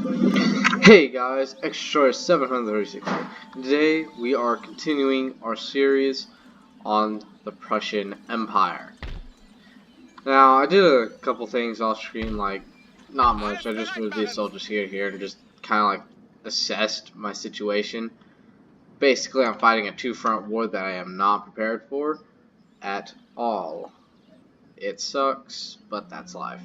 Hey guys, Extra 736 here. Today we are continuing our series on the Prussian Empire. Now, I did a couple things off screen, like, not much. I just moved these soldiers here and just kind of like assessed my situation. Basically, I'm fighting a two-front war that I am not prepared for at all. It sucks, but that's life.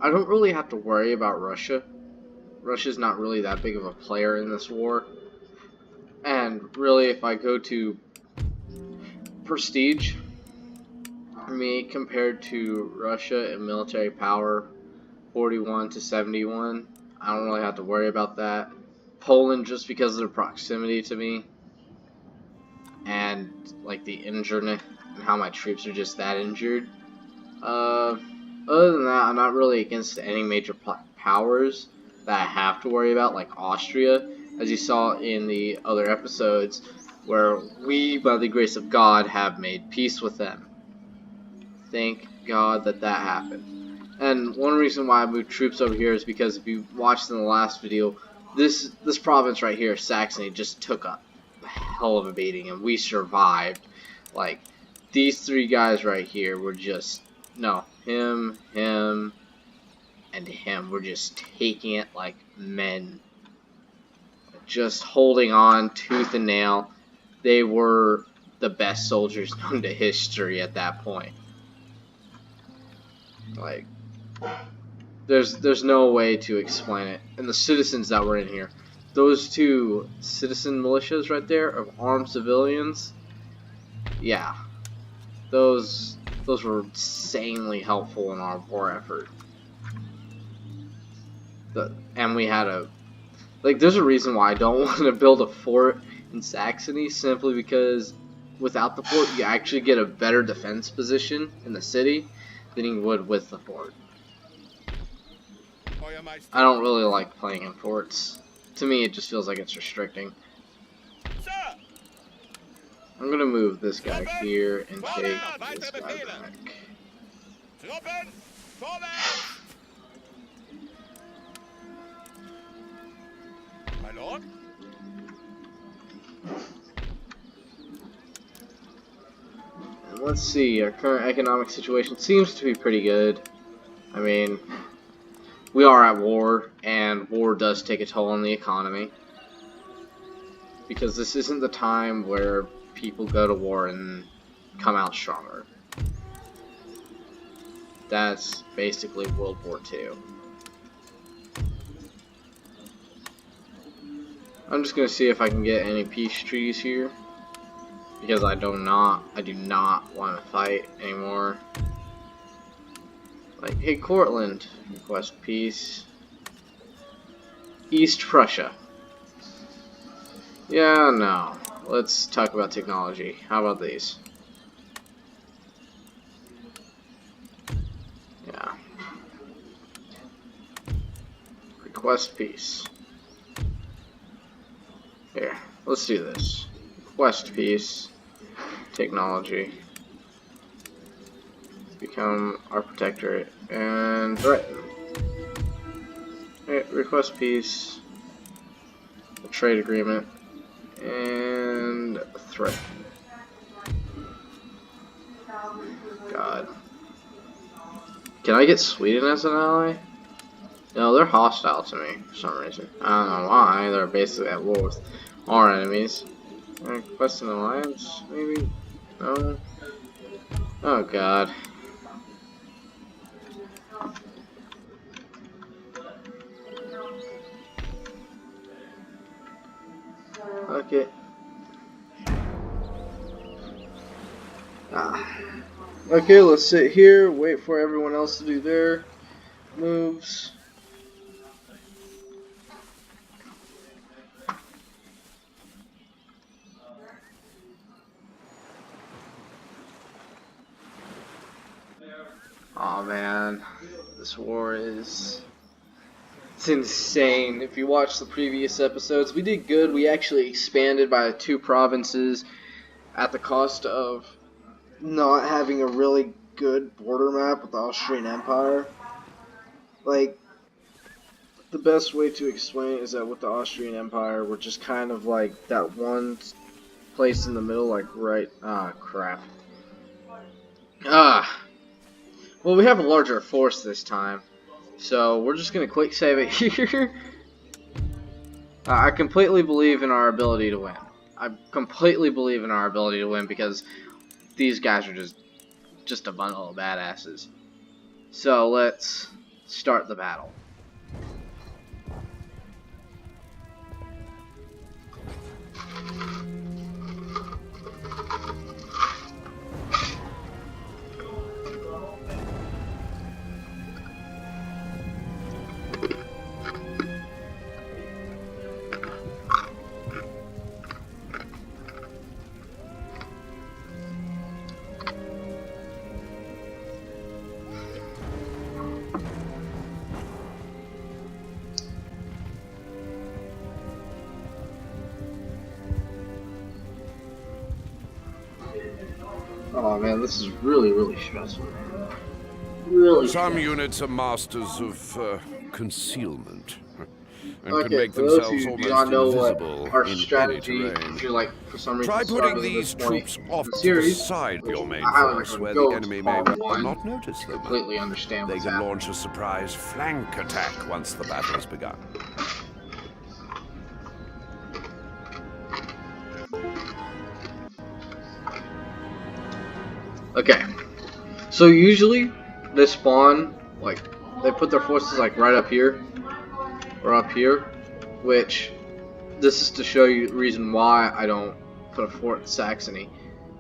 I don't really have to worry about Russia. Russia's not really that big of a player in this war. And really, if I go to prestige, me compared to Russia in military power, 41 to 71, I don't really have to worry about that. Poland, just because of their proximity to me, and like the injuredness and how my troops are just that injured. Other than that, I'm not really against any major powers that I have to worry about, like Austria, as you saw in the other episodes, where we, by the grace of God, have made peace with them. Thank God that happened. And one reason why I moved troops over here is because if you watched in the last video, this province right here, Saxony, just took a hell of a beating, and we survived. Like, these three guys right here were just, no, him, and him were just taking it like men. Just holding on tooth and nail. They were the best soldiers known to history at that point. Like, there's no way to explain it. And the citizens that were in here, those two citizen militias right there of armed civilians, yeah, those were insanely helpful in our war effort. And we had there's a reason why I don't want to build a fort in Saxony, simply because without the fort you actually get a better defense position in the city than you would with the fort. I don't really like playing in forts. To me, it just feels like it's restricting. I'm gonna move this guy here and take this guy back. My lord? And let's see, our current economic situation seems to be pretty good. I mean, we are at war, and war does take a toll on the economy. Because this isn't the time where people go to war and come out stronger. That's basically World War II. I'm just gonna see if I can get any peace treaties here, because I do not want to fight anymore. Like, hey, Cortland, request peace. East Prussia. Yeah, no. Let's talk about technology. How about these? Yeah. Request peace. Here, let's do this. Request peace. Technology. Become our protectorate. And threaten. Okay, request peace. A trade agreement. And threat. God. Can I get Sweden as an ally? No, they're hostile to me for some reason. I don't know why. They're basically at war with our enemies. Request an alliance, maybe? No? Oh God. Okay. Okay, let's sit here, wait for everyone else to do their moves. Oh man, this war it's insane. If you watch the previous episodes, we did good. We actually expanded by 2 provinces at the cost of not having a really good border map with the Austrian Empire. Like, the best way to explain it is that with the Austrian Empire, we're just kind of like that one place in the middle, like right. Ah, crap. Ah. Well, we have a larger force this time, so we're just gonna quick save it here. I completely believe in our ability to win. I completely believe in our ability to win because these guys are just a bundle of badasses. So let's start the battle. Oh man, this is really stressful. Really Some stressful. units are masters of concealment and can Okay, make for those themselves who do not almost know what invisible our in any strategy, terrain. if you're like for some reason Try putting starting at this these point troops in off the to the series, side of which your main I highly force, recommend where go the to enemy may part well one not notice to them. completely understand They what's can happening. launch a surprise flank attack once the battle has begun. Okay, so usually they spawn like they put their forces like right up here or up here, which this is to show you the reason why I don't put a fort in Saxony.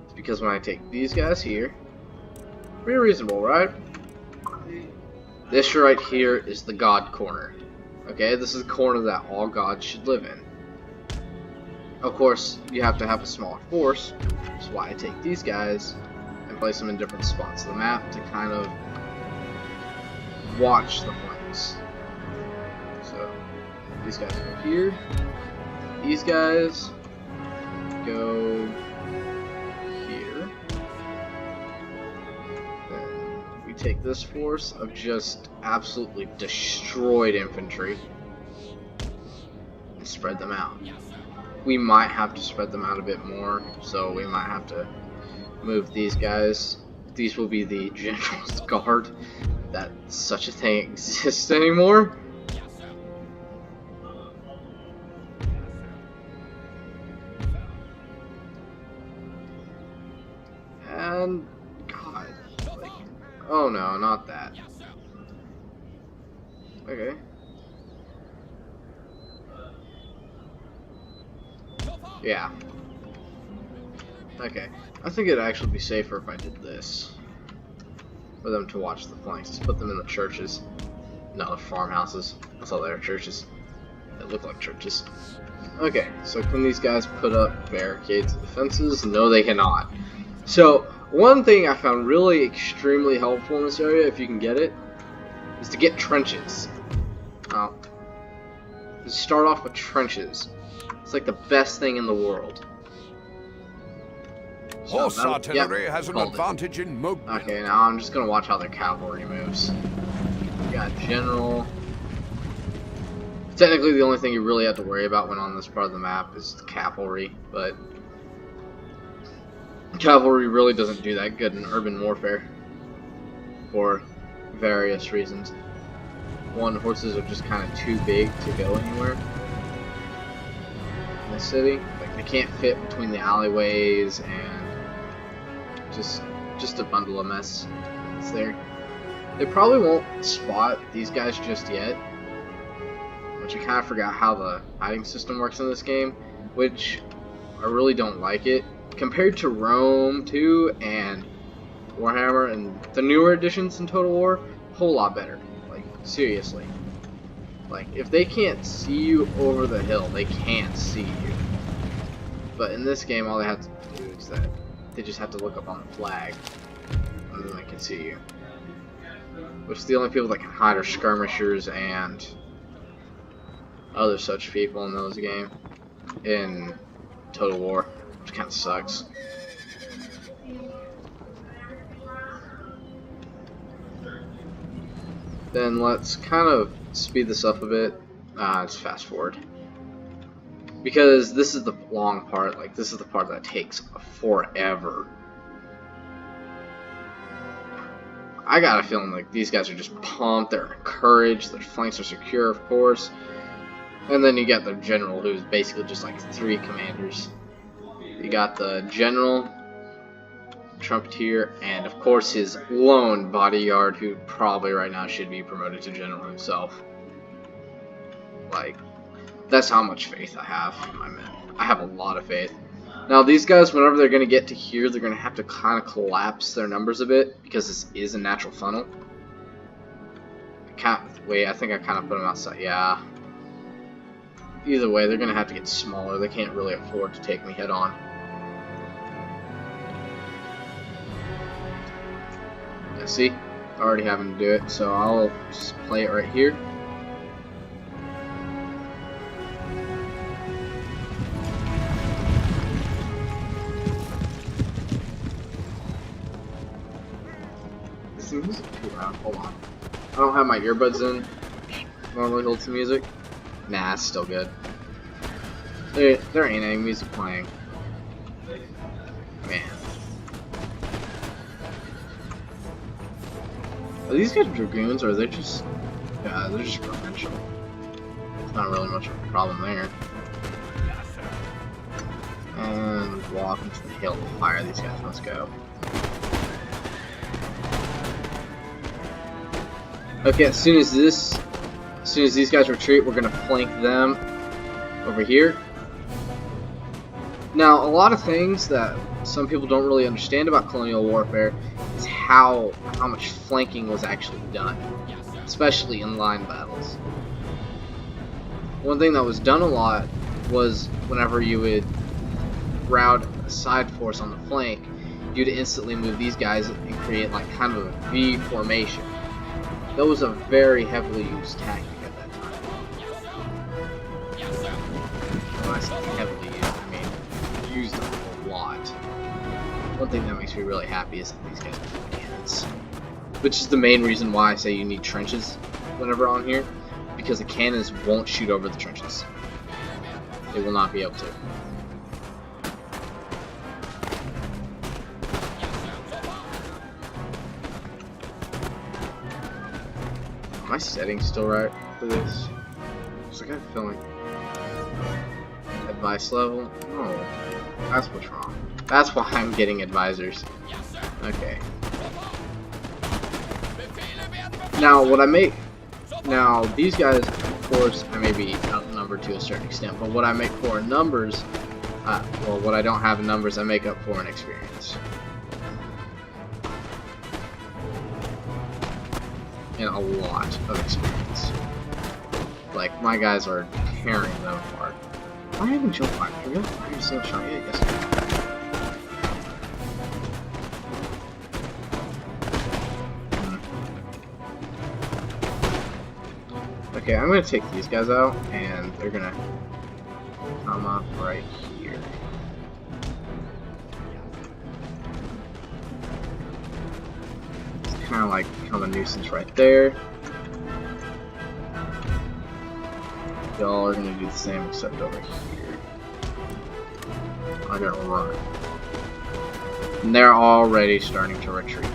It's because when I take these guys here, pretty reasonable, right? This right here is the God corner. Okay, this is the corner that all gods should live in. Of course, you have to have a smaller force, that's why I take these guys and place them in different spots of the map to kind of watch the flanks. So, these guys go here, these guys go here. Then we take this force of just absolutely destroyed infantry and spread them out. We might have to spread them out a bit more, so we might have to move these guys. These will be the General's Guard, that such a thing exists anymore. And, God, like, oh no, not that. Okay. Yeah. Okay. I think it'd actually be safer if I did this. For them to watch the flanks. Just put them in the churches. No, the farmhouses. I thought they were churches. They look like churches. Okay, so can these guys put up barricades and defenses? No, they cannot. So, one thing I found really extremely helpful in this area, if you can get it, is to get trenches. Just start off with trenches. It's like the best thing in the world. So Horse artillery has an advantage in movement. Okay, now I'm just gonna watch how their cavalry moves. We got general. Technically, the only thing you really have to worry about when on this part of the map is the cavalry, but cavalry really doesn't do that good in urban warfare for various reasons. One, horses are just kind of too big to go anywhere in the city. Like, they can't fit between the alleyways, and just a bundle of mess. It's there. They probably won't spot these guys just yet, which I kind of forgot how the hiding system works in this game, which I really don't like it. Compared to Rome 2 and Warhammer and the newer editions in Total War, a whole lot better. Like, seriously. Like, if they can't see you over the hill, they can't see you. But in this game, all they have to do is that they just have to look up on the flag, and then they can see you. Which the only people that can hide are skirmishers and other such people in those games. In Total War, which kind of sucks. Then let's kind of speed this up a bit. Let's fast forward. Because this is the long part, like this is the part that takes forever. I got a feeling like these guys are just pumped, they're encouraged, their flanks are secure, of course. And then you got the general, who's basically just like 3 commanders. You got the general, trumpeter, and of course his lone bodyguard, who probably right now should be promoted to general himself. Like, that's how much faith I have in my men. I have a lot of faith. Now these guys, whenever they're going to get to here, they're going to have to kind of collapse their numbers a bit, because this is a natural funnel. Wait, I think I kind of put them outside. Yeah. Either way, they're going to have to get smaller. They can't really afford to take me head on. Yeah, see? Already having to do it, so I'll just play it right here. The music too loud. Hold on. I don't have my earbuds in. Normally holds the music. Nah, it's still good. There ain't any music playing. Man. Are these guys dragoons or are they just... Yeah, they're just provincial. It's not really much of a problem there. And walk into the hill of fire. These guys must go. Okay, as soon as these guys retreat, we're gonna flank them over here. Now, a lot of things that some people don't really understand about colonial warfare is how much flanking was actually done, especially in line battles. One thing that was done a lot was whenever you would rout a side force on the flank, you'd instantly move these guys and create like kind of a V formation. That was a very heavily used tactic at that time. When I say heavily used, I mean used a lot. One thing that makes me really happy is that these guys have cannons. Which is the main reason why I say you need trenches whenever on here. Because the cannons won't shoot over the trenches. They will not be able to. Am I setting still right for this? Just like I have a feeling. Advice level? No. That's what's wrong. That's why I'm getting advisors. Okay. Now, what I make... Now, these guys, of course, I may be outnumbered to a certain extent, but what I make for in numbers... well, what I don't have in numbers, I make up for in experience. And a lot of experience. Like, my guys are tearing them apart. Why haven't Joe fired? Are you firing a single shot yet? Yes. Okay, I'm gonna take these guys out, and they're gonna come up right here. It's kind of like become a nuisance right there. Y'all are gonna do the same, except over here. I'm gonna run. And they're already starting to retreat.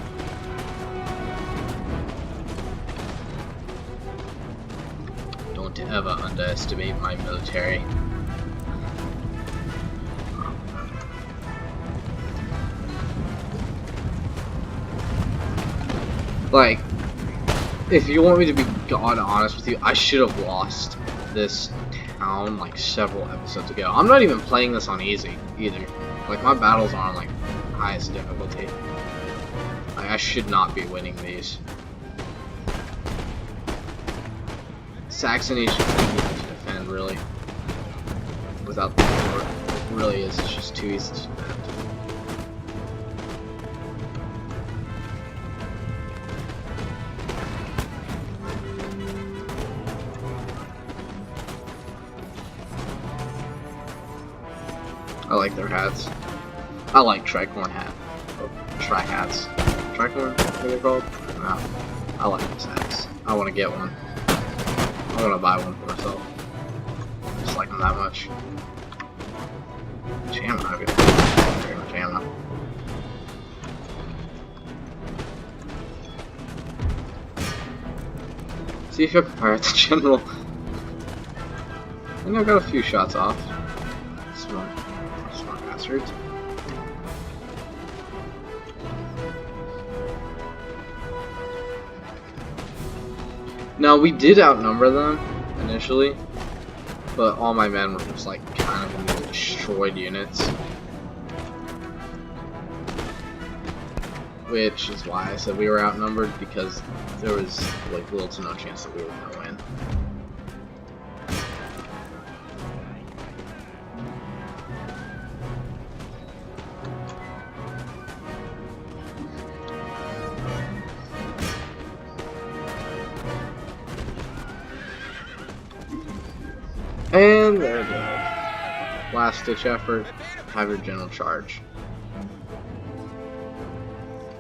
Don't ever underestimate my military. Like, if you want me to be god honest with you, I should have lost this town like several episodes ago. I'm not even playing this on easy either. Like, my battles are on like highest difficulty. Like, I should not be winning these. Saxony should be easy to defend, really. Without the fort, it really is. It's just too easy to defend. I like their hats. I like tricorn hat. Oh, tri-hats. Tricorn? What are they called? No. I like this axe. I want to get one. I want to buy one for myself. I just like them that much. Ammo, I've got very much ammo. See if I can fire at the general. I think I got a few shots off. Smart bastards. Now, we did outnumber them initially, but all my men were just like kind of in the destroyed units. Which is why I said we were outnumbered, because there was like little to no chance that we were going to win. And there we go. Last ditch effort. Have your general charge.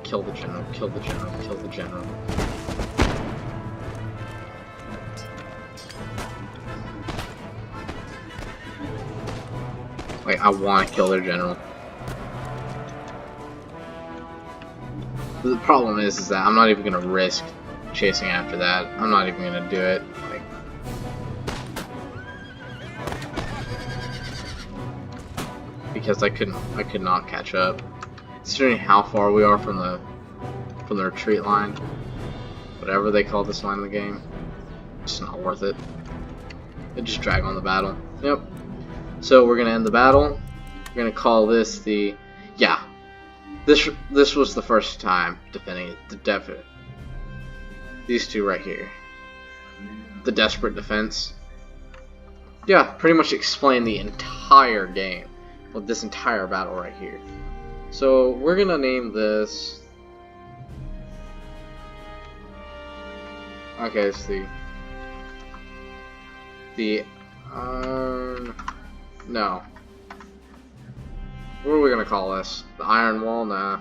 Kill the general, kill the general, kill the general. Like, I want to kill their general. The problem is that I'm not even going to risk chasing after that. I'm not even going to do it. Like, because I could not catch up. Considering how far we are from the retreat line, whatever they call this line in the game, it's not worth it. It just drag on the battle. Yep. So we're gonna end the battle. We're gonna call this the This was the first time defending the definite. These two right here. The desperate defense. Yeah, pretty much explain the entire game. Well, this entire battle right here. So we're gonna name this. Okay, it's the no. What are we gonna call this? The Iron Wall? Nah.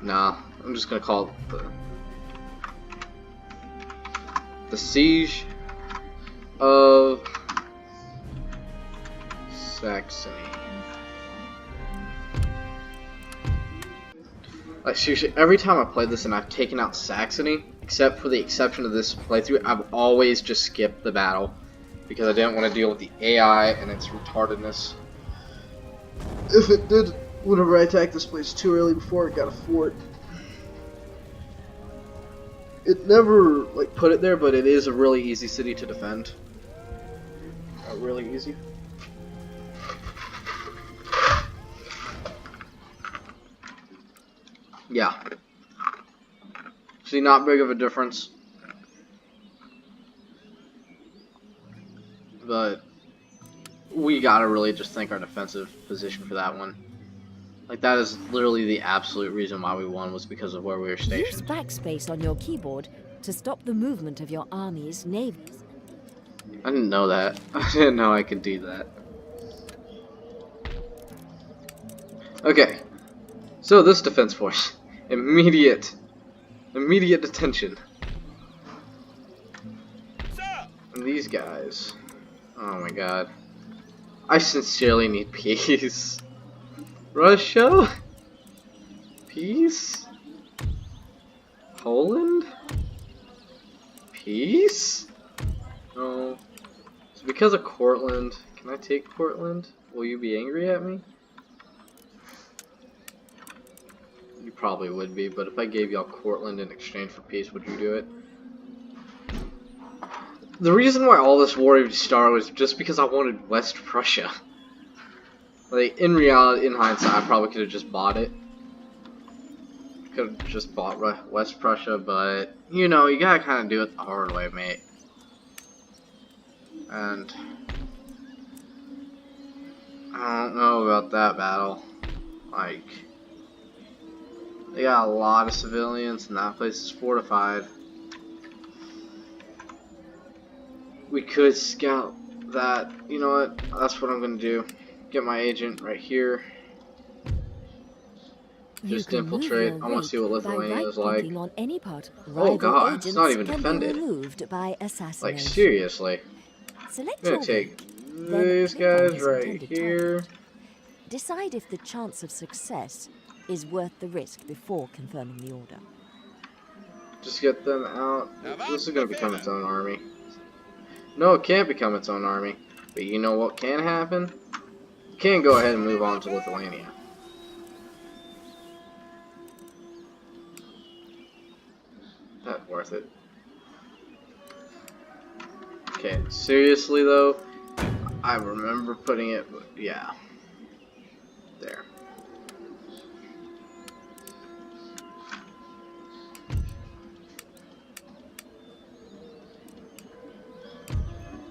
Nah. I'm just gonna call it the Siege of Saxony. Like, seriously, every time I played this and I've taken out Saxony, except for the exception of this playthrough, I've always just skipped the battle because I didn't want to deal with the AI and its retardedness. If it did, whenever I attacked this place too early before it got a fort. It never like put it there, but it is a really easy city to defend. Really easy. Yeah. See, not big of a difference. But we gotta really just think our defensive position for that one. Like, that is literally the absolute reason why we won, was because of where we were stationed. Use backspace on your keyboard to stop the movement of your army's navies. I didn't know that. I didn't know I could do that. Okay. So this defense force. Immediate detention. And these guys. Oh my god. I sincerely need peace. Russia? Peace? Poland? Peace? No. It's because of Cortland. Can I take Cortland? Will you be angry at me? You probably would be, but if I gave y'all Cortland in exchange for peace, would you do it? The reason why all this war even started was just because I wanted West Prussia. Like, in reality, in hindsight, I probably could have just bought it. Could have just bought West Prussia, but, you know, you gotta kind of do it the hard way, mate. And I don't know about that battle. Like, they got a lot of civilians, and that place is fortified. We could scout. that, you know what, that's what I'm gonna do. Get my agent right here. You Just can move infiltrate. your I want to see what rake by Lithuania is like. right-clicking on any part. Oh Rival god, it's not agents even can be defended. removed by Like, assassination. seriously. Select I'm your gonna take rake, then these click on guys his right intended here. target. Decide if the chance of success is worth the risk before confirming the order. Just get them out. This is gonna become its own army. No, it can't become its own army. But you know what can happen? You can go ahead and move on to Lithuania. That's worth it. Okay, seriously though, I remember putting it, yeah, there.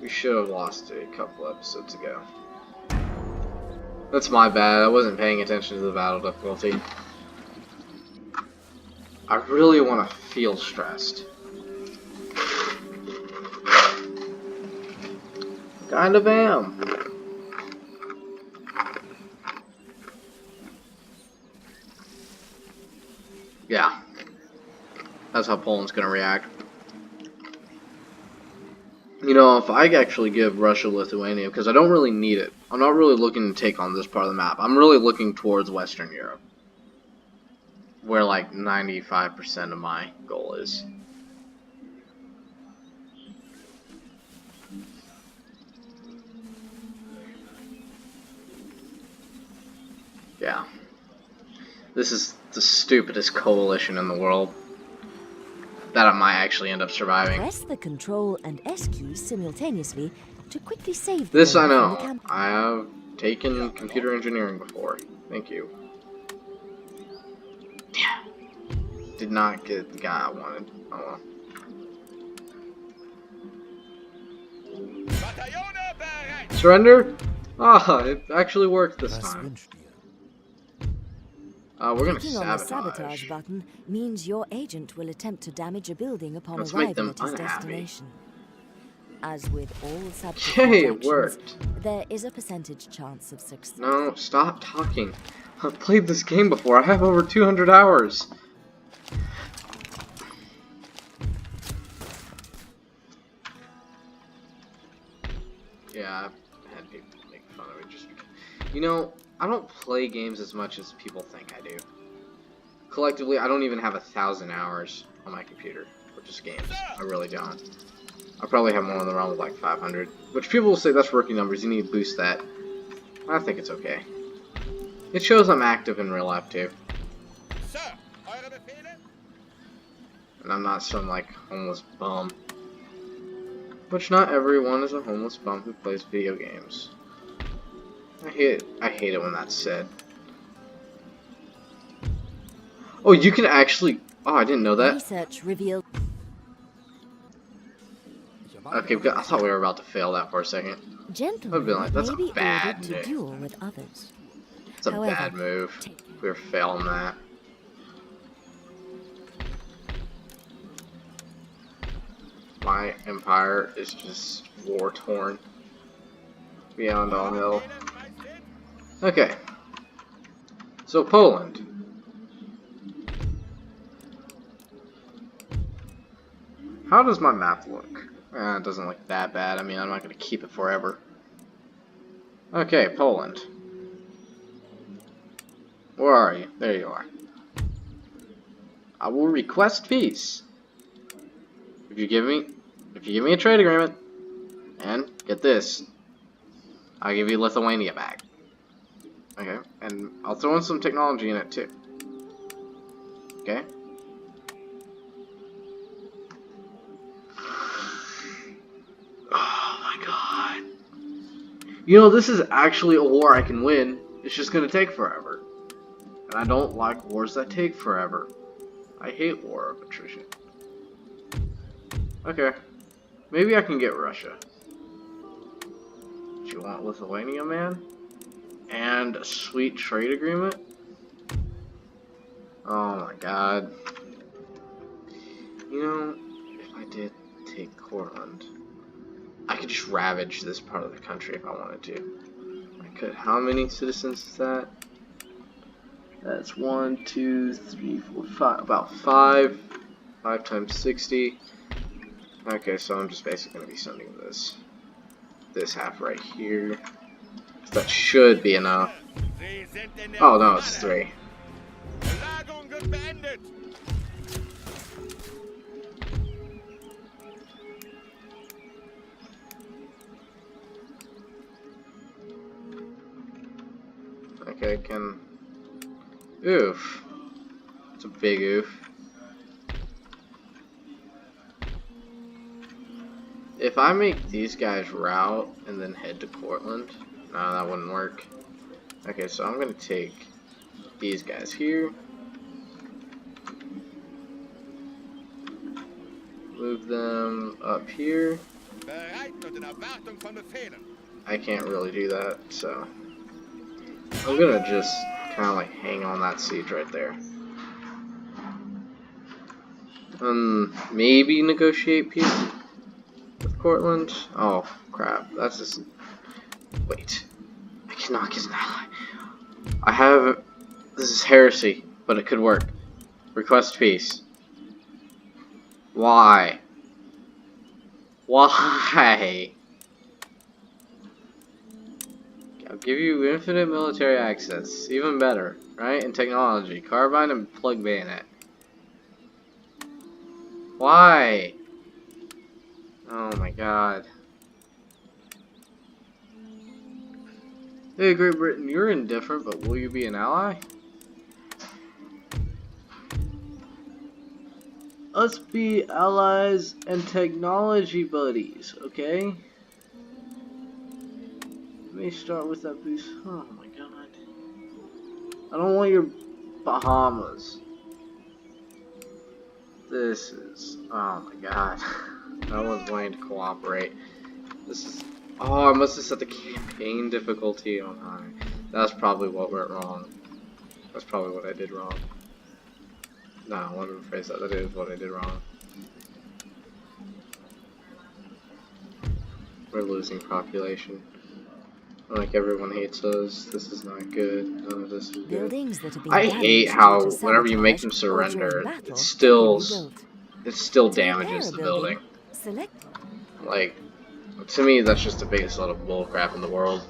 We should have lost it a couple episodes ago. That's my bad, I wasn't paying attention to the battle difficulty. I really want to feel stressed. Kind of am. Yeah. That's how Poland's gonna react. You know, if I actually give Russia Lithuania, because I don't really need it. I'm not really looking to take on this part of the map. I'm really looking towards Western Europe. Where like 95% of my goal is. Yeah. This is the stupidest coalition in the world. That I might actually end up surviving. Press the Control and S keys simultaneously to quickly save the This game I from the know. camp. I have taken computer engineering before. Thank you. Damn. Did not get the guy I wanted. Oh well. Surrender? Ah, it actually worked this time. We're gonna Clicking on the sabotage. sabotage button means your agent will attempt to damage a building upon Let's make arrival them at his unhappy. destination. As with all sabotage Yay, it actions, worked. there is a percentage chance of success. No, stop talking. I've played this game before. I have over 200 hours. Yeah, I've had people make fun of it just because. You know, I don't play games as much as people think I do. Collectively, I don't even have 1,000 hours on my computer for just games. I really don't. I probably have more in the realm of like 500, which people will say that's rookie numbers. You need to boost that. I think it's okay. It shows I'm active in real life too. And I'm not some like homeless bum. Which not everyone is a homeless bum who plays video games. I hate it when that's said. Oh, you can actually. Oh, I didn't know that. Research revealed. Okay, I thought we were about to fail that for a second. Gentlemen I've been like, that's may a be bad ordered to move. duel with others. It's a However, bad move. take care. We were failing that. My empire is just war torn beyond all hell. Okay. So Poland. How does my map look? It doesn't look that bad. I mean, I'm not going to keep it forever. Okay, Poland. Where are you? There you are. I will request peace. If you give me a trade agreement, and get this, I'll give you Lithuania back. Okay, and I'll throw in some technology in it too. Okay. Oh my god. You know, this is actually a war I can win. It's just gonna take forever. And I don't like wars that take forever. I hate war of attrition. Okay. Maybe I can get Russia. Do you want Lithuania, man? And a sweet trade agreement? Oh my god. You know, if I did take Courland, I could just ravage this part of the country if I wanted to. I could. How many citizens is that? That's 1, 2, 3, 4, 5. About 5. 5 times 60. Okay, so I'm just basically going to be sending this half right here. That should be enough. Oh no, it's 3. Okay, can... Oof. It's a big oof. If I make these guys route and then head to Cortland, no, that wouldn't work. Okay, so I'm gonna take these guys here. Move them up here. I can't really do that, so I'm gonna just kind of like hang on that siege right there. Maybe negotiate peace with Cortland. Oh crap, that's just... Wait. I cannot get an ally. I have... This is heresy, but it could work. Request peace. Why? Why? I'll give you infinite military access. Even better, right? And technology. Carbine and plug bayonet. Why? Oh my god. Hey, Great Britain, you're indifferent, but will you be an ally? Let's be allies and technology buddies, okay? Let me start with that boost. Oh my god. I don't want your Bahamas. This is... Oh my god. No one's willing to cooperate. This is... Oh, I must have set the campaign difficulty on high. That's probably what went wrong. That's probably what I did wrong. No, let me rephrase that. That is what I did wrong. We're losing population. Like everyone hates us. This is not good. None of this is good. I hate how whenever you make them surrender, it still damages the building. Like, to me, that's just the biggest load of bullcrap in the world.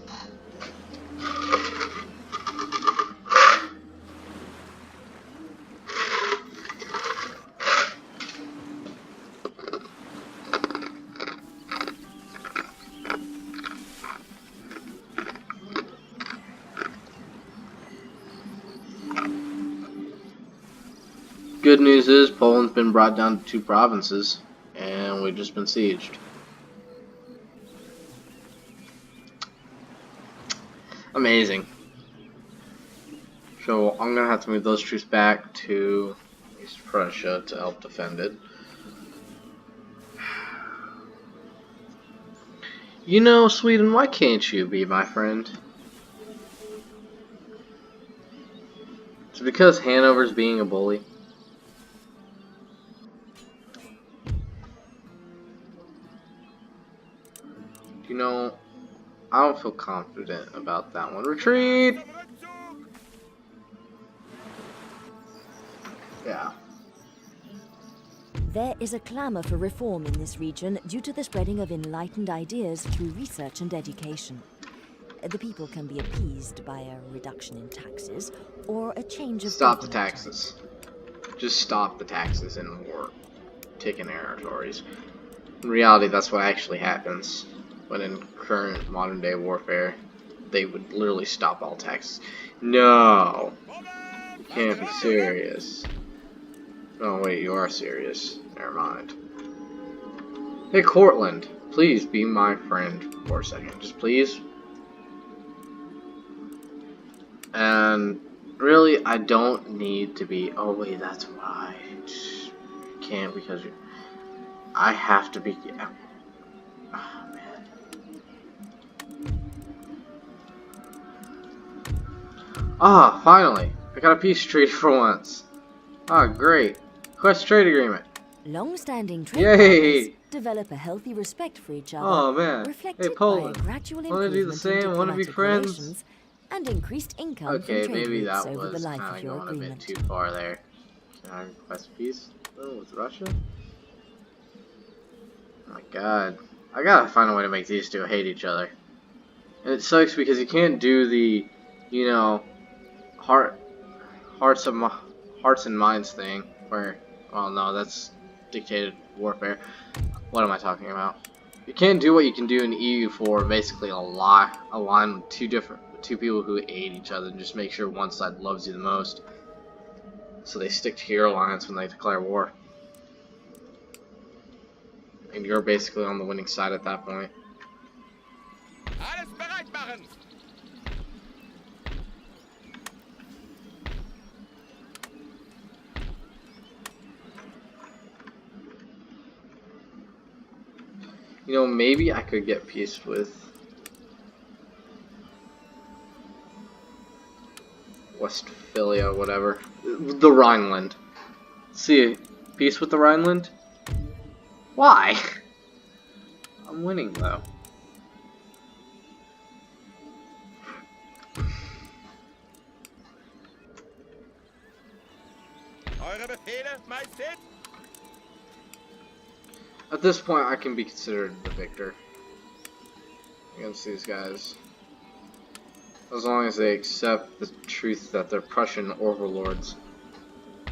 Good news is Poland's been brought down to 2 provinces, and we've just been sieged. Amazing. So I'm gonna have to move those troops back to East Prussia to help defend it. You know, Sweden, why can't you be my friend? It's because Hanover's being a bully. You know, I don't feel confident about that one. Retreat! Yeah. There is a clamor for reform in this region due to the spreading of enlightened ideas through research and education. The people can be appeased by a reduction in taxes or a change of... Stop the taxes. Just stop the taxes in war. Taking territories. In reality, that's what actually happens. When in current modern day warfare, they would literally stop all taxes. No! You can't be serious. Oh wait, you are serious. Never mind. Hey Cortland, please be my friend for a second. Just please. And really, I don't need to be... Oh wait, that's why. I can't because you... I have to be... Ah, finally! I got a peace treaty for once. Ah, great. Quest trade agreement. Long-standing trade Yay! develop a healthy respect for each other, Oh man. Hey reflected by a Poland. gradual Wanna do the improvement in same? Wanna be diplomatic friends? relations and increased income Okay, from trade maybe routes that over the was life kind of of your going a bit agreement. too far there. Can I request peace with Russia? Oh my god. I gotta find a way to make these two hate each other. And it sucks because you can't do the, you know, hearts and minds thing where, well, no, that's dictated warfare. What am I talking about? You can't do what you can do in EU4, basically align with two people who hate each other and just make sure one side loves you the most, so they stick to your alliance when they declare war. And you're basically on the winning side at that point. Alles bereit machen! You know, maybe I could get peace with Westphalia, whatever. The Rhineland. See, peace with the Rhineland? Why? I'm winning, though. Eure Befehle, Majestät? At this point, I can be considered the victor against these guys. As long as they accept the truth that they're Prussian overlords.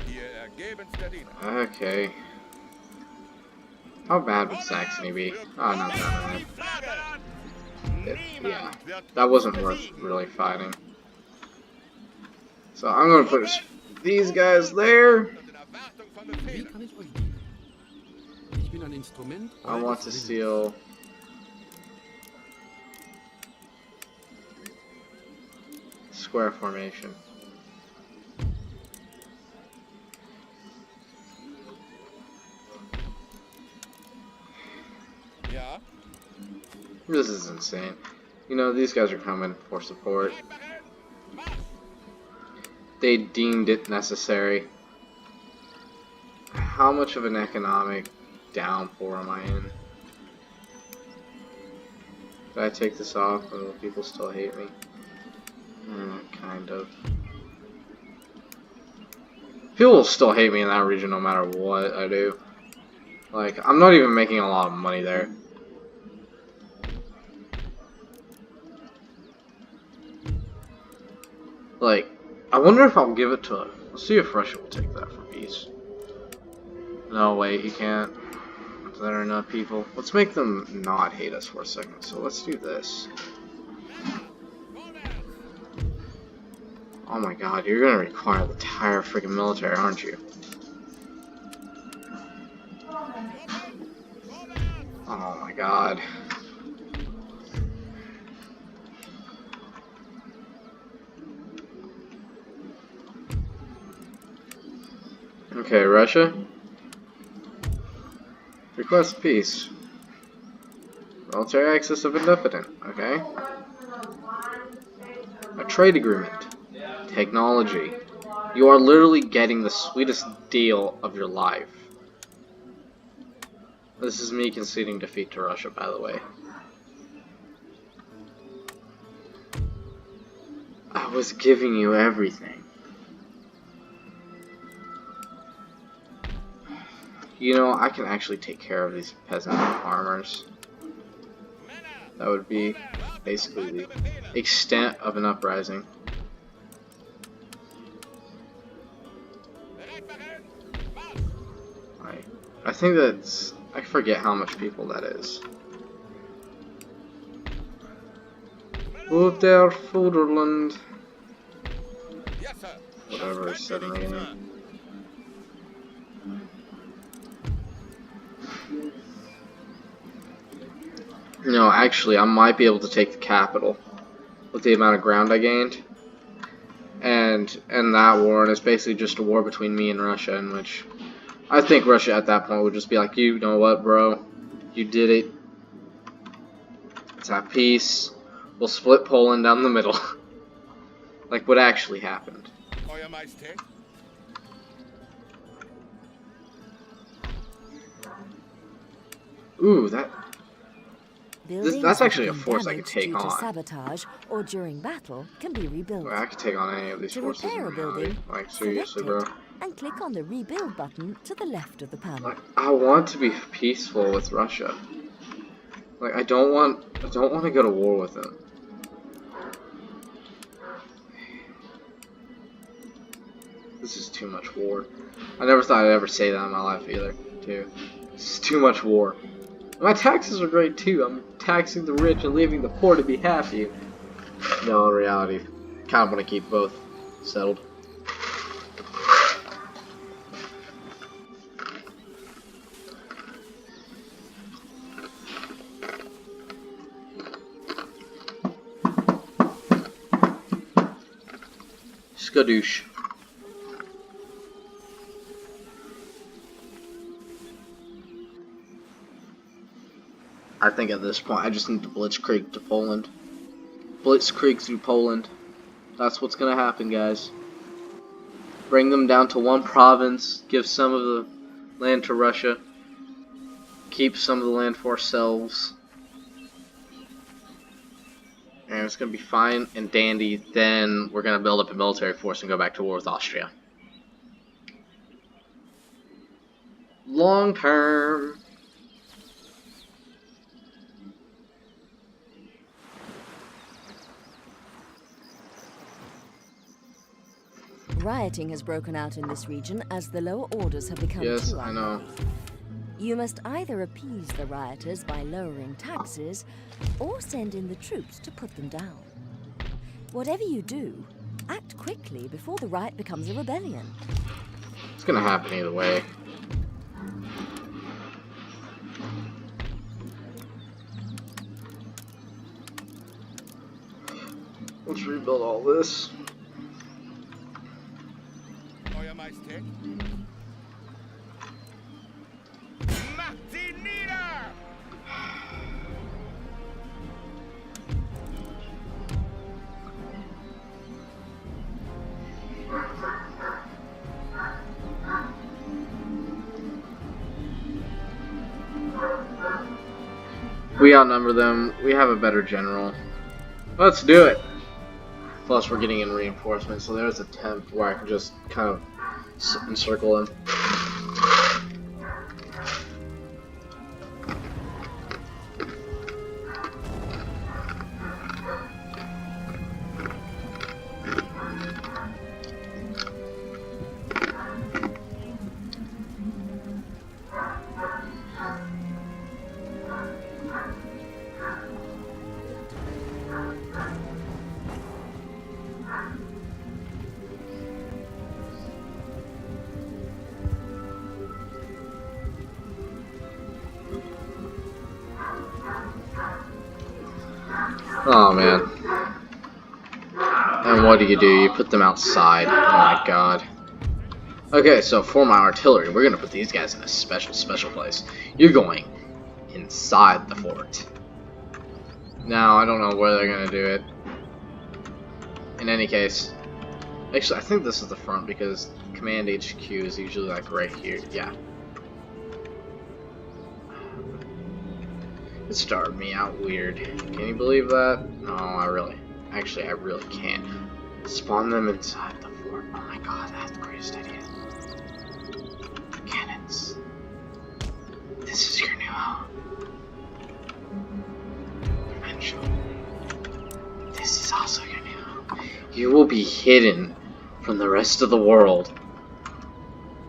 Ihr Ergebens der Diener. Okay. How bad would Saxony be? Oh, not that bad. Yeah, that wasn't worth really fighting. So I'm gonna put these guys there. Wie kann ich euch dienen? Ich bin ein Instrument I want to eures steal square formation. Ja. This is insane. You know, these guys are coming for support. They deemed it necessary. How much of an economic downpour am I in? Did I take this off and will people still hate me? Kind of. People will still hate me in that region no matter what I do. Like, I'm not even making a lot of money there. Like, I wonder if I'll give it to... Let's see if Russia will take that for peace. No way, he can't. There are enough people. Let's make them not hate us for a second. So let's do this. Oh my god, you're gonna require the entire freaking military, aren't you? Oh my god. Okay, Russia. Request peace. Military access of independent. Okay. A trade agreement. Technology. You are literally getting the sweetest deal of your life. This is me conceding defeat to Russia, by the way. I was giving you everything. You know, I can actually take care of these peasant farmers. That would be basically the extent of an uprising. I think that's... I forget how much people that is. Move there, Fooderland. Yes, sir. Whatever is said in the game. No, actually, I might be able to take the capital with the amount of ground I gained. And that war, and it's basically just a war between me and Russia, in which I think Russia at that point would just be like, you know what, bro? You did it. It's at peace. We'll split Poland down the middle. Like what actually happened. Euer Majestät? Ooh, Buildings that's that actually a have been force I could damaged take due to on. sabotage or during battle can be rebuilt. Well, I could take on any of these To forces in repair a reality. building, Like, select seriously, it bro. and click on the Rebuild button to the left of the panel. Like, I want to be peaceful with Russia. Like, I don't want to go to war with them. This is too much war. I never thought I'd ever say that in my life either, too. This is too much war. My taxes are great too. I'm taxing the rich and leaving the poor to be happy. No, in reality, kind of want to keep both settled. Skadoosh. I think at this point I just need to blitzkrieg to Poland. Blitzkrieg through Poland. That's what's gonna happen, guys. Bring them down to one province, give some of the land to Russia, keep some of the land for ourselves, and it's gonna be fine and dandy. Then we're gonna build up a military force and go back to war with Austria. Long term. Rioting has broken out in this region as the lower orders have become Yes, too I know. unruly. You must either appease the rioters by lowering taxes, or send in the troops to put them down. Whatever you do, act quickly before the riot becomes a rebellion. It's gonna happen either way. Let's rebuild all this. Euer Majestät. Macht sie nieder! We outnumber them. We have a better general. Let's do it. Plus, we're getting in reinforcements, so there's a temp where I can just kind of encircle them. Oh man. And what do? You put them outside. Oh my god. Okay, so for my artillery, we're gonna put these guys in a special place. You're going inside the fort. Now, I don't know where they're gonna do it. In any case, actually, I think this is the front because Command HQ is usually like right here. Yeah. It started me out weird. Can you believe that? No, I really can't. Spawn them inside the fort. Oh my god, that's the greatest idea. Cannons. This is your new home. Provincial. This is also your new home. You will be hidden from the rest of the world.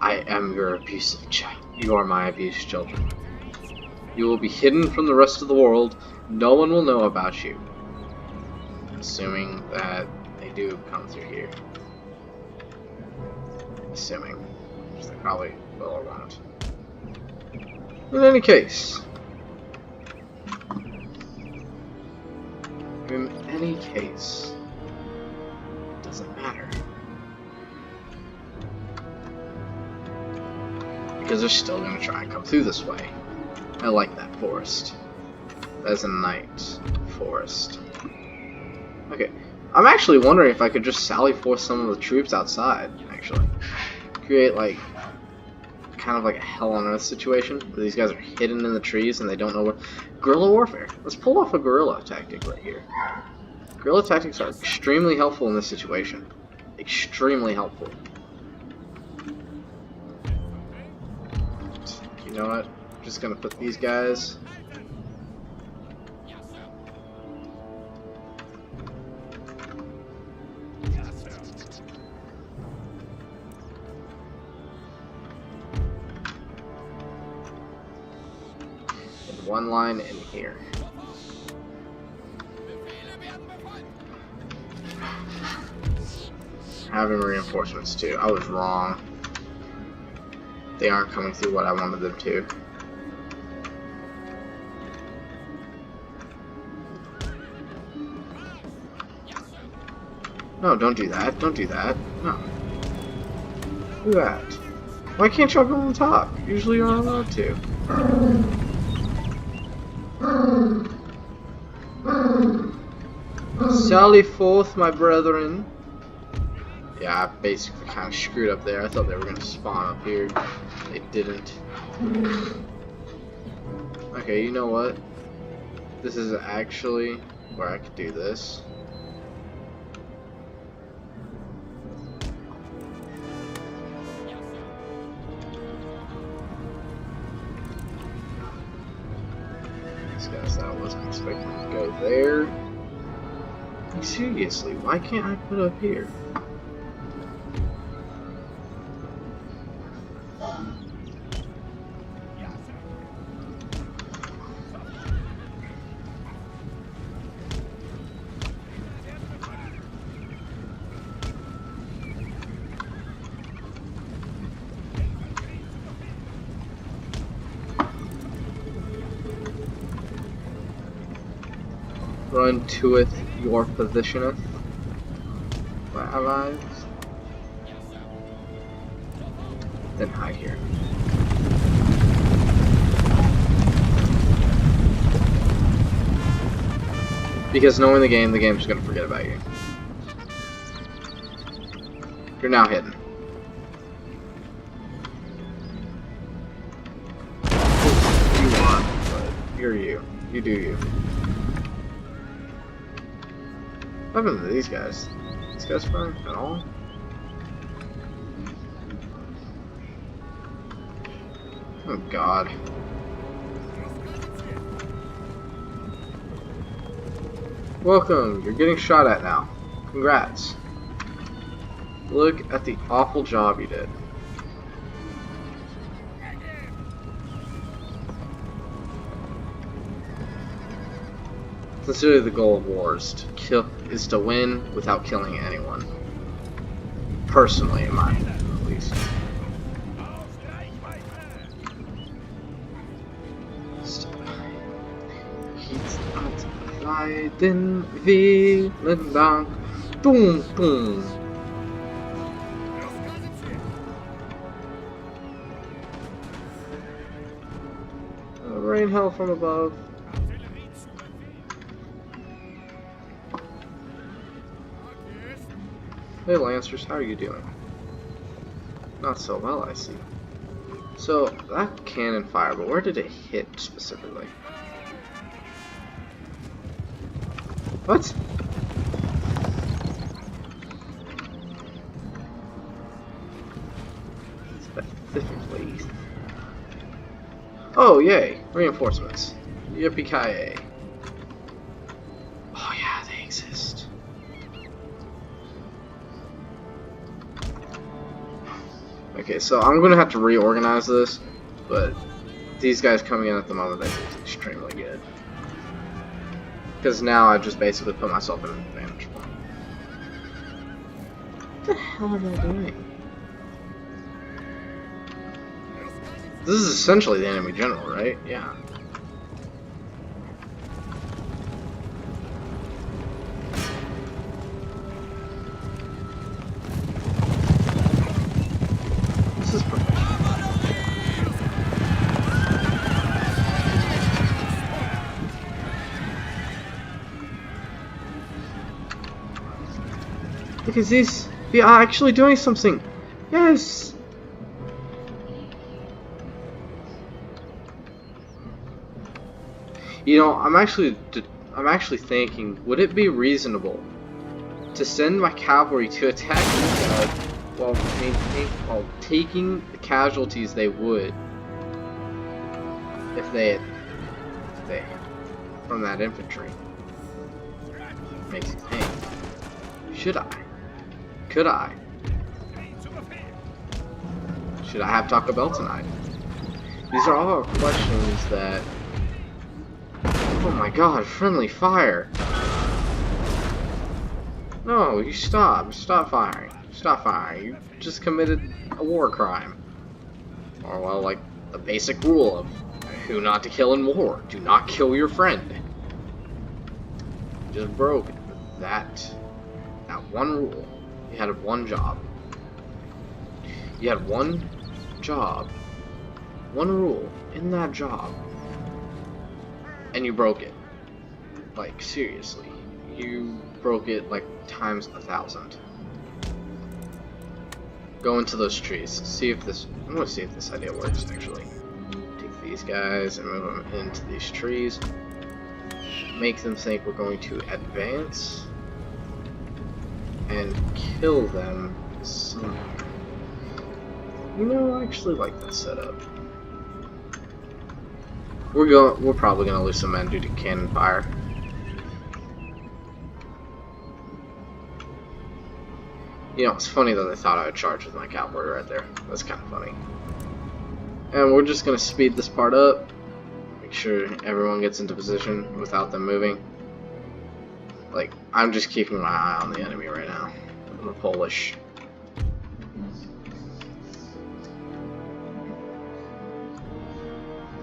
I am your abusive child. You are my abused children. You will be hidden from the rest of the world. No one will know about you. Assuming that they do come through here. Assuming. Which they probably will or won't. In any case. In any case. It doesn't matter. Because they're still going to try and come through this way. I like that forest. That's a night forest. Okay. I'm actually wondering if I could just sally force some of the troops outside, actually. Create, like, kind of like a hell on earth situation where these guys are hidden in the trees and they don't know what. Guerrilla warfare. Let's pull off a guerrilla tactic right here. Guerrilla tactics are extremely helpful in this situation. Extremely helpful. You know what? I'm just gonna put these guys. One line in here. Having reinforcements too. I was wrong. They aren't coming through what I wanted them to. No, don't do that. Don't do that. No. Do that. Why can't you up on the top? Usually you're not allowed to. Sally forth, my brethren. Yeah, I basically kind of screwed up there. I thought they were going to spawn up here. They didn't. Okay, you know what? This is actually where I could do this. These guys, I wasn't expecting to go there. Seriously, why can't I put up here? Run toeth your positioneth, my allies. Then hide here. Because knowing the game's gonna forget about you. You're now hidden. You are, but you're you. You do you. What happened to these guys? These guys fine at all? Oh god. Welcome, you're getting shot at now. Congrats. Look at the awful job you did. Consider the goal of war is to win without killing anyone. Personally, in my opinion, at least. He's not leiden willen lang. Boom, boom. Rain hell from above. Hey Lancers, how are you doing? Not so well, I see. So, that cannon fire, but where did it hit specifically? What? Specifically. Oh, yay! Reinforcements. Yippee-ki-yay. Oh yeah, they exist. Okay, so I'm gonna have to reorganize this, but these guys coming in at the moment, I think is extremely good. Because now I just basically put myself in an advantage point. What the hell am I doing? This is essentially the enemy general, right? Yeah. This is perfect. Look at this. We are actually doing something. Yes. You know, I'm actually thinking, would it be reasonable to send my cavalry to attack these guys while taking the casualties they would if they from that infantry? Makes you think. Should I? Could I? Should I have Taco Bell tonight? These are all questions that... Oh my god, friendly fire! No, you stop. Stop firing. Stop firing. You just committed a war crime. Or, well, like, the basic rule of who not to kill in war. Do not kill your friend. You just broke that one rule. You had one job. You had one job. One rule in that job. And you broke it. Like, seriously. You broke it, like, times 1,000. Go into those trees. See if this... I'm gonna see if this idea works, actually. Take these guys and move them into these trees. Make them think we're going to advance. And kill them somewhere. You know, I actually like that setup. We're probably gonna lose some men due to cannon fire. You know, it's funny that they thought I would charge with my cavalry right there. That's kind of funny. And we're just gonna speed this part up. Make sure everyone gets into position without them moving. Like, I'm just keeping my eye on the enemy right now. I'm a Polish.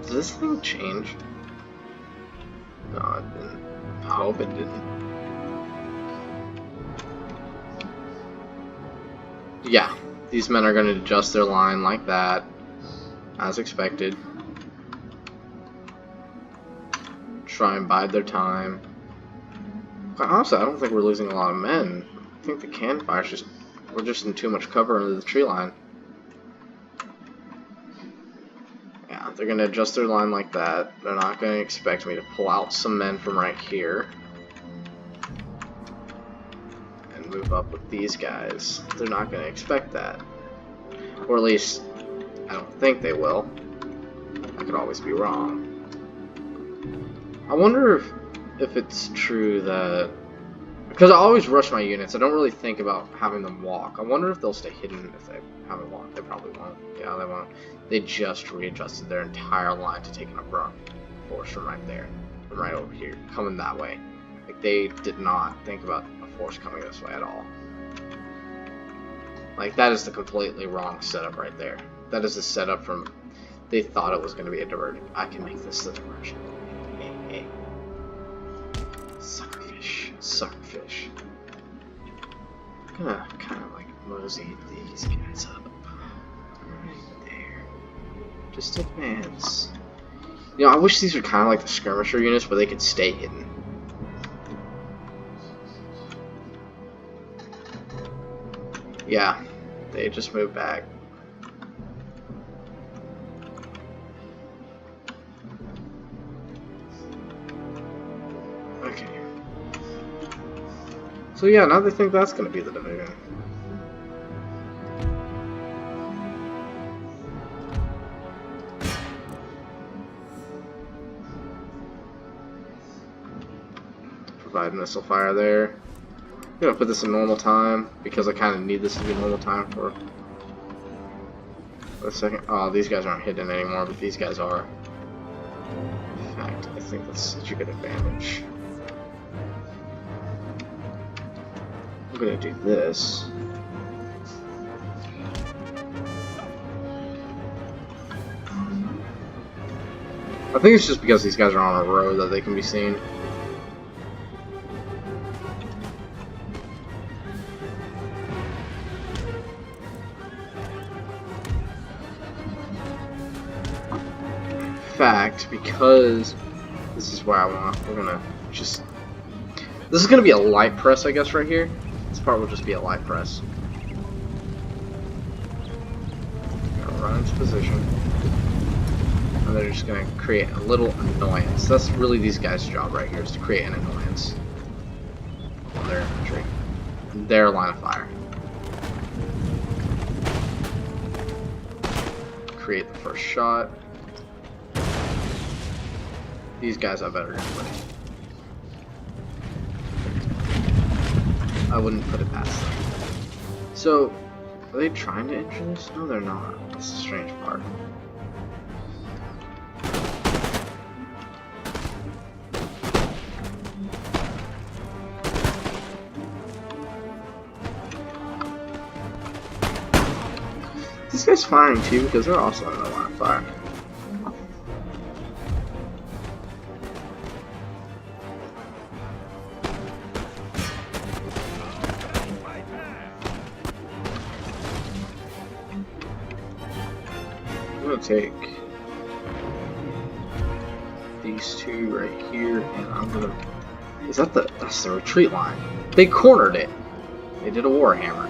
Does this thing change? No, it didn't. I hope it didn't. Yeah, these men are going to adjust their line like that, as expected. Try and bide their time. Quite honestly, I don't think we're losing a lot of men. I think the cannon fire's just... we're just in too much cover under the tree line. Yeah, they're going to adjust their line like that. They're not going to expect me to pull out some men from right here. And move up with these guys. They're not going to expect that. Or at least, I don't think they will. I could always be wrong. I wonder if it's true that... because I always rush my units, I don't really think about having them walk. I wonder if they'll stay hidden if they haven't walked. They probably won't. Yeah, they won't. They just readjusted their entire line to take an abrupt force from right there. From right over here. Coming that way. Like, they did not think about a force coming this way at all. Like, that is the completely wrong setup right there. That is the setup from... they thought it was going to be a diversion. I can make this the diversion. Hey. Suckerfish. Suckerfish. I'm gonna kind of like mosey these guys up. Right there. Just advance. You know, I wish these were kind of like the skirmisher units where they could stay hidden. Yeah, they just moved back. Okay. So yeah, now they think that's going to be the division. Provide missile fire there. I'm going to put this in normal time because I kind of need this to be normal time for a second. Oh, these guys aren't hidden anymore, but these guys are. In fact, I think that's such a good advantage. I'm gonna do this. I think it's just because these guys are on a row that they can be seen. In fact, because this is where I want, we're gonna just... this is gonna be a light press, I guess, right here. This part will just be a light press. Gotta run into position. and they're just going to create a little annoyance. That's really these guys' job right here, is to create an annoyance on their infantry, their line of fire. Create the first shot. These guys have better gunplay. I wouldn't put it past them. So, are they trying to enter this? No, they're not. That's the strange part. This guy's firing too because they're also in the line of fire. I'm gonna take these two right here, and I'm gonna. That's the retreat line. They cornered it. They did a warhammer.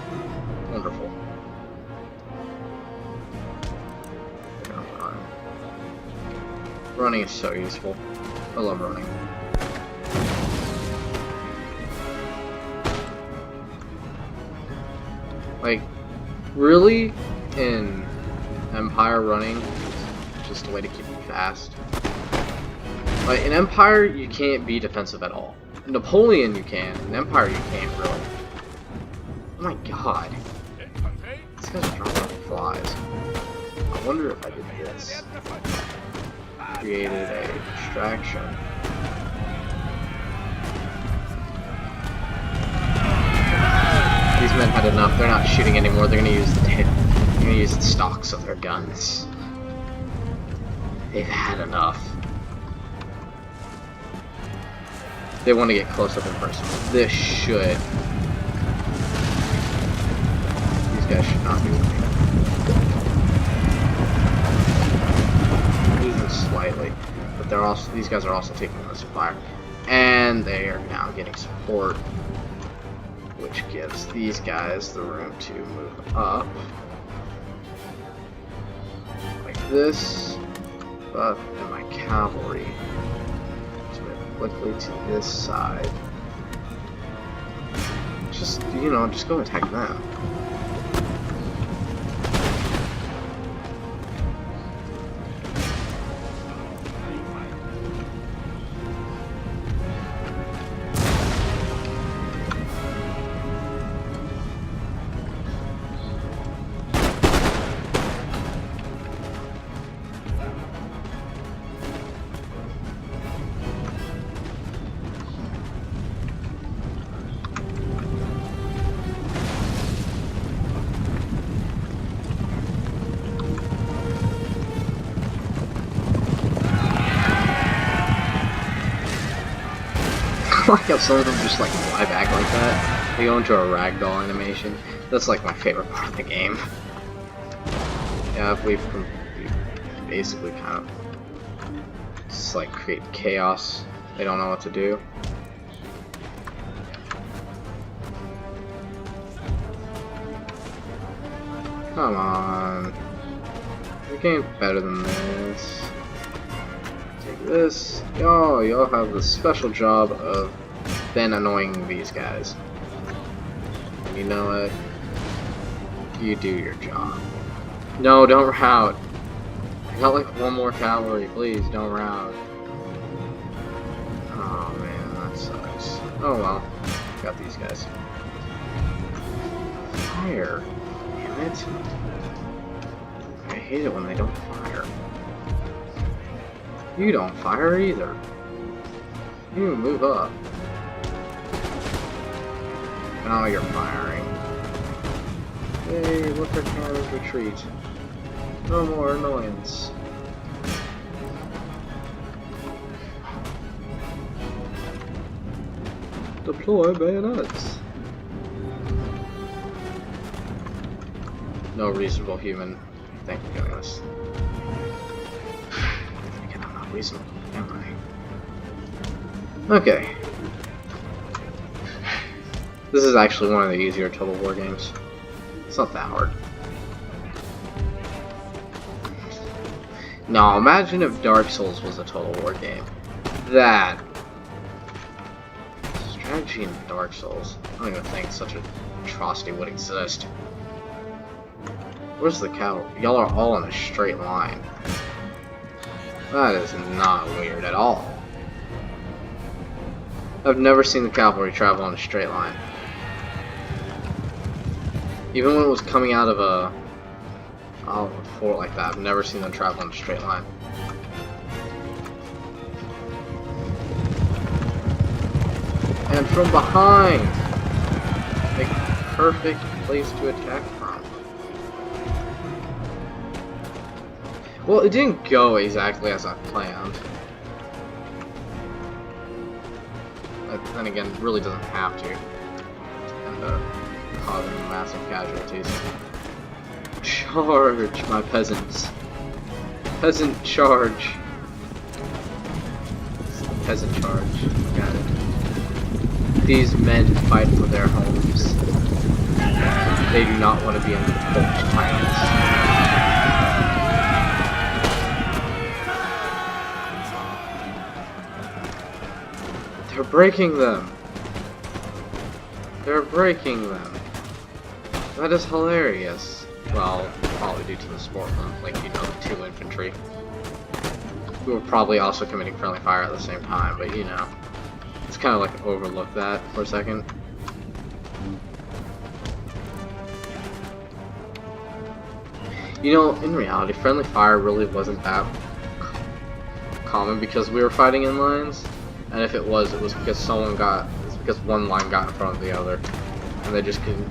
Wonderful. Running is so useful. I love running. Like, really, in Empire, running is just a way to keep you fast. Like, in Empire, you can't be defensive at all. In Napoleon, you can. In Empire, you can't really. Oh my god. These guys are dropping like flies. I wonder if I did this. Created a distraction. These men had enough. They're not shooting anymore. They're gonna use the stocks of their guns. They've had enough. They want to get close up and personal. This should. These guys should not be winning. Slightly, but they're also, these guys are also taking this fire, and they are now getting support, which gives these guys the room to move up like this. But and my cavalry to move quickly to this side. Just just go attack them. Like how some of them just like fly back like that. They go into a ragdoll animation. That's like my favorite part of the game. Yeah, we've basically kind of just like create chaos. They don't know what to do. Come on. We can better than this. Take this. Y'all have the special job of then annoying these guys. And you know what? You do your job. No, don't rout. I got like one more cavalry. Please, don't rout. Oh man, that sucks. Oh well. Got these guys. Fire. Damn it. I hate it when they don't fire. You don't fire either. You move up. Now you're firing. Yay, look at cannons retreat. No more annoyance. Deploy bayonets. No reasonable human. Thank you, guys. I'm not reasonable, am I? Okay. This is actually one of the easier Total War games. It's not that hard. Now imagine if Dark Souls was a Total War game. That strategy in Dark Souls. I don't even think such an atrocity would exist. Where's the cavalry? Y'all are all in a straight line. That is not weird at all. I've never seen the cavalry travel in a straight line. Even when it was coming out of a fort like that, I've never seen them travel in a straight line. And from behind! A perfect place to attack from. Well, it didn't go exactly as I planned. But then again, it really doesn't have to. And causing massive casualties. Charge, my peasants. Peasant charge. Peasant charge. Got it. These men fight for their homes. They do not want to be under the Polish tyrants. They're breaking them. They're breaking them. That is hilarious. Well, probably due to the sport, like, you know, the 2 infantry. We were probably also committing friendly fire at the same time, but you know. It's kind of like overlook that for a second. You know, in reality, friendly fire really wasn't that common because we were fighting in lines, and if it was because it's because one line got in front of the other, and they just couldn't.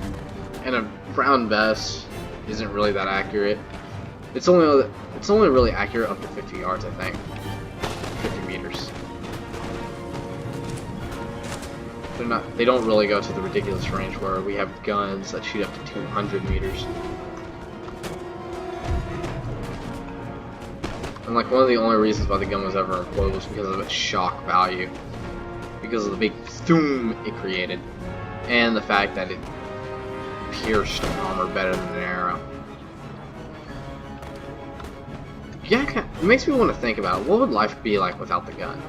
And a brown vest isn't really that accurate. It's only really accurate up to 50 yards, I think, 50 meters. They don't really go to the ridiculous range where we have guns that shoot up to 200 meters. And like one of the only reasons why the gun was ever employed was because of its shock value. Because of the big thoom it created. And the fact that it pierced armor better than an arrow. Yeah, it makes me want to think about what would life be like without the gun.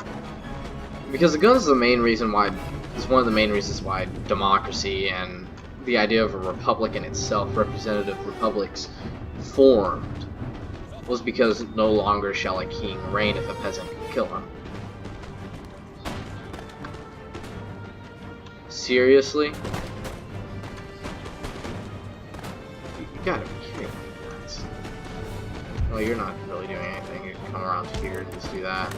Because the gun is the main reason why. It's one of the main reasons why democracy and the idea of a republic in itself, representative republics, formed, was because no longer shall a king reign if a peasant can kill him. Seriously? You gotta be kidding me. Well, you're not really doing anything. You can come around here and just do that.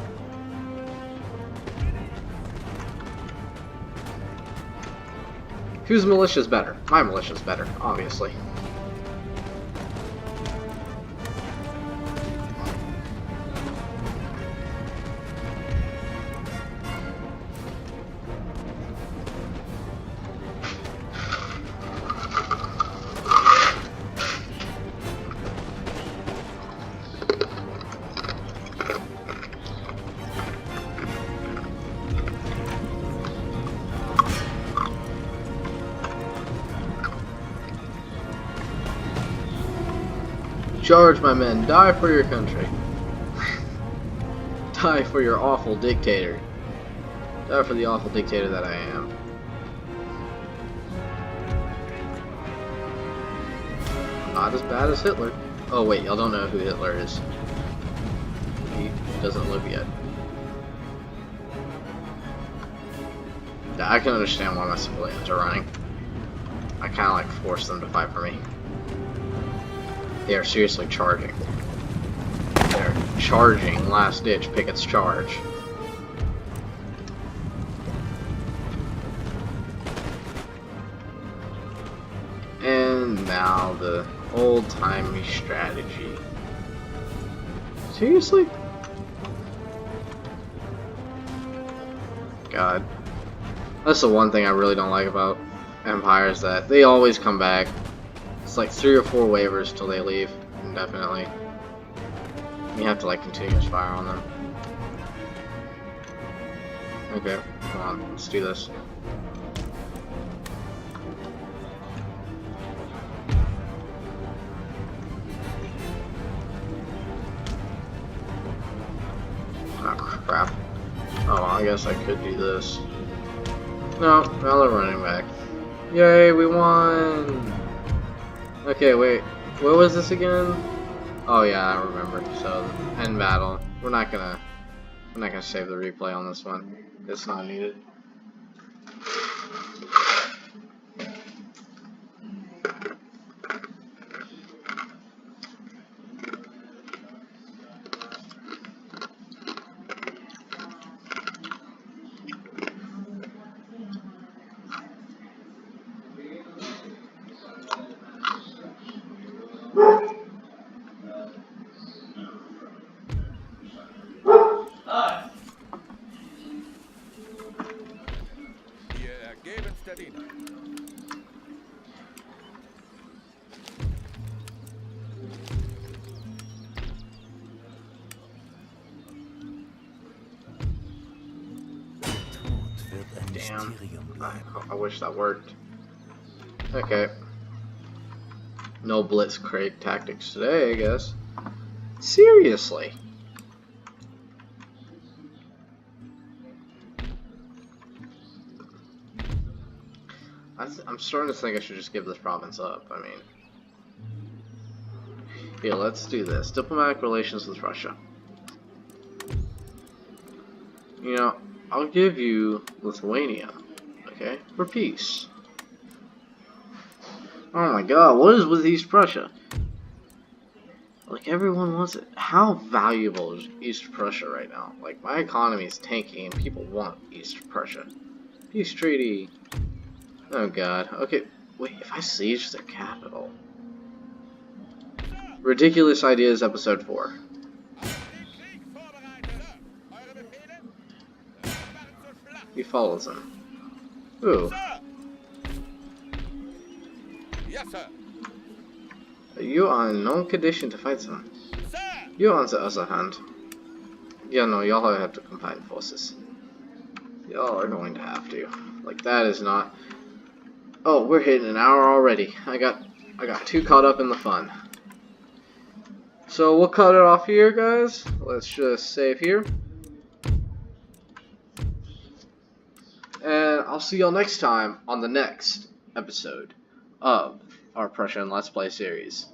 Whose militia's better? My militia's better, obviously. Charge, my men, die for your country. Die for your awful dictator. Die for the awful dictator that I am. Not as bad as Hitler. Oh wait, y'all don't know who Hitler is. He doesn't live yet. Yeah, I can understand why my civilians are running. I kinda like force them to fight for me. They are seriously charging. They're charging last ditch Pickett's charge. And now the old-timey strategy. Seriously? God. That's the one thing I really don't like about Empire is that they always come back. It's like 3 or 4 waivers till they leave indefinitely. You have to like continuous fire on them. Okay, come on, let's do this. guess I could do this. No, now they're running back. Yay, we won! Okay, wait. What was this again? Oh yeah, I remember. So, end battle. We're not gonna save the replay on this one. It's not needed. Wir ergeben Stellina. Damn. I wish that worked. Okay. No blitzkrieg tactics today, I guess. Seriously. I'm starting to think I should just give this province up. I mean, yeah, let's do this. Diplomatic relations with Russia. You know, I'll give you Lithuania, okay, for peace. Oh my god, what is with East Prussia? Like, everyone wants it. How valuable is East Prussia right now? Like, my economy is tanking and people want East Prussia. Peace treaty. Oh god. Okay, wait, if I siege their capital. Ridiculous Ideas, Episode 4. He follows him. Ooh. Yes, sir. You are in no condition to fight them. Sir. You, on the other hand. Yeah, no, y'all have to combine forces. Y'all are going to have to. Like, that is not... Oh, we're hitting an hour already. I got too caught up in the fun. So we'll cut it off here, guys. Let's just save here. And I'll see y'all next time on the next episode of our Prussian Let's Play series.